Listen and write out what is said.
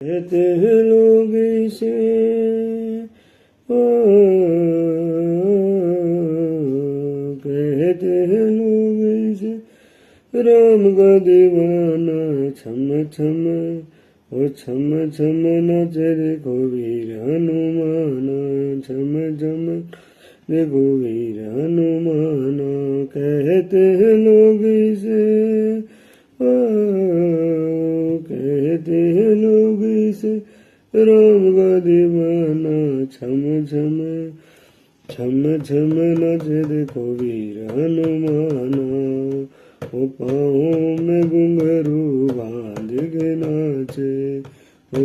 कहते हैं लोग इसे ओ, कहते हैं लोग इसे राम का दीवाना। छम छम ओ छम छम नाचे देखो वीर हनुमाना। छम छम देखो वीर हनुमाना। कहते हैं लोग इसे ओ, कहते हैं लोग इसे राम का दीवाना। छम छम छम छम नाचे देखो वीर हनुमाना। ओ पाँव में घुंघरू बांध के नाचे, ओ